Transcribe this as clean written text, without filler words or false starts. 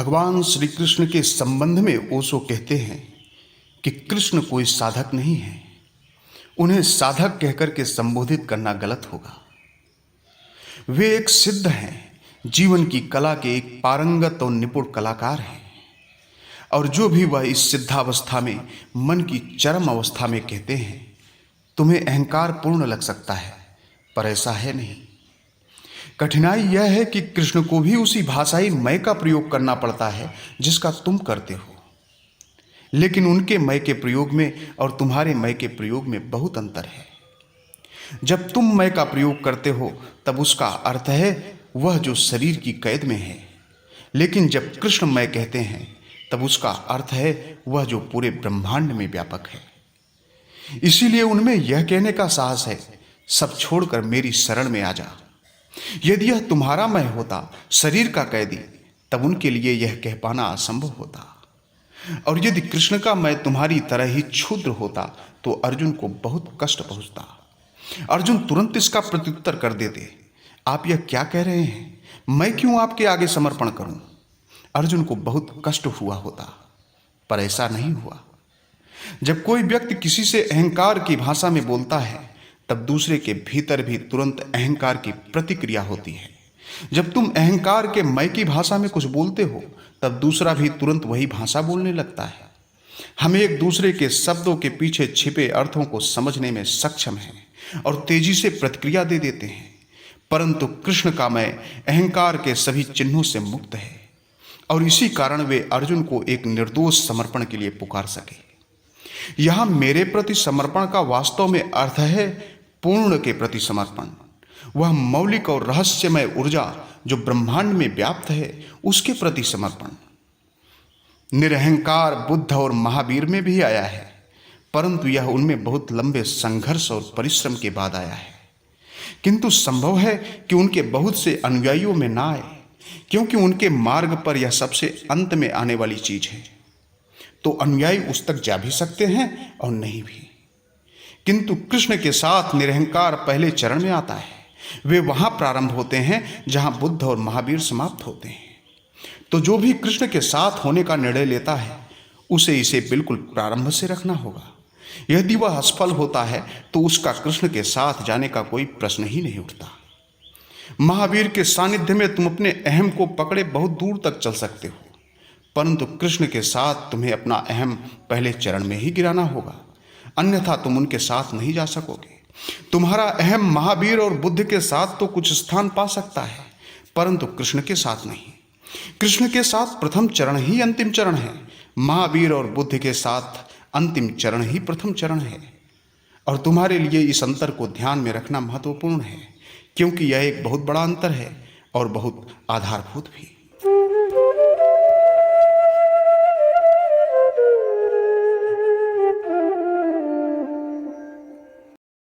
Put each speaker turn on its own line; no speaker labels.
भगवान श्री कृष्ण के संबंध में ओशो कहते हैं कि कृष्ण कोई साधक नहीं है। उन्हें साधक कहकर के संबोधित करना गलत होगा। वे एक सिद्ध हैं, जीवन की कला के एक पारंगत और निपुण कलाकार हैं। और जो भी वह इस सिद्धावस्था में मन की चरम अवस्था में कहते हैं, तुम्हें अहंकार पूर्ण लग सकता है, पर ऐसा है नहीं। कठिनाई यह है कि कृष्ण को भी उसी भाषाई मैं का प्रयोग करना पड़ता है जिसका तुम करते हो। लेकिन उनके मैं के प्रयोग में और तुम्हारे मैं के प्रयोग में बहुत अंतर है। जब तुम मैं का प्रयोग करते हो तब उसका अर्थ है वह जो शरीर की कैद में है, लेकिन जब कृष्ण मैं कहते हैं तब उसका अर्थ है वह जो पूरे ब्रह्मांड में व्यापक है। इसीलिए उनमें यह कहने का साहस है, सब छोड़कर मेरी शरण में आ जा। यदि यह तुम्हारा मैं होता, शरीर का कैदी, तब उनके लिए यह कह पाना असंभव होता। और यदि कृष्ण का मैं तुम्हारी तरह ही क्षुद्र होता तो अर्जुन को बहुत कष्ट पहुंचता। अर्जुन तुरंत इसका प्रत्युत्तर कर देते, आप यह क्या कह रहे हैं, मैं क्यों आपके आगे समर्पण करूं। अर्जुन को बहुत कष्ट हुआ होता, पर ऐसा नहीं हुआ। जब कोई व्यक्ति किसी से अहंकार की भाषा में बोलता है तब दूसरे के भीतर भी तुरंत अहंकार की प्रतिक्रिया होती है। जब तुम अहंकार के मैं की भाषा में कुछ बोलते हो तब दूसरा भी तुरंत वही भाषा बोलने लगता है। हम एक दूसरे के शब्दों के पीछे छिपे अर्थों को समझने में सक्षम हैं और तेजी से प्रतिक्रिया दे देते हैं। परंतु कृष्ण का मैं अहंकार के सभी चिन्हों से मुक्त है और इसी कारण वे अर्जुन को एक निर्दोष समर्पण के लिए पुकार सके। यहां मेरे प्रति समर्पण का वास्तव में अर्थ है पूर्ण के प्रति समर्पण। वह मौलिक और रहस्यमय ऊर्जा जो ब्रह्मांड में व्याप्त है उसके प्रति समर्पण। निरहंकार बुद्ध और महावीर में भी आया है, परंतु यह उनमें बहुत लंबे संघर्ष और परिश्रम के बाद आया है। किंतु संभव है कि उनके बहुत से अनुयायियों में ना आए, क्योंकि उनके मार्ग पर यह सबसे अंत में आने वाली चीज है। तो अनुयायी उस तक जा भी सकते हैं और नहीं भी। किंतु कृष्ण के साथ निरहंकार पहले चरण में आता है। वे वहां प्रारंभ होते हैं जहां बुद्ध और महावीर समाप्त होते हैं। तो जो भी कृष्ण के साथ होने का निर्णय लेता है उसे इसे बिल्कुल प्रारंभ से रखना होगा। यदि वह असफल होता है तो उसका कृष्ण के साथ जाने का कोई प्रश्न ही नहीं उठता। महावीर के सानिध्य में तुम अपने अहम को पकड़े बहुत दूर तक चल सकते हो, परंतु कृष्ण के साथ तुम्हें अपना अहम पहले चरण में ही गिराना होगा, अन्यथा तुम उनके साथ नहीं जा सकोगे। तुम्हारा अहम महावीर और बुद्ध के साथ तो कुछ स्थान पा सकता है, परंतु कृष्ण के साथ नहीं। कृष्ण के साथ प्रथम चरण ही अंतिम चरण है, महावीर और बुद्ध के साथ अंतिम चरण ही प्रथम चरण है। और तुम्हारे लिए इस अंतर को ध्यान में रखना महत्वपूर्ण है, क्योंकि यह एक बहुत बड़ा अंतर है और बहुत आधारभूत भी।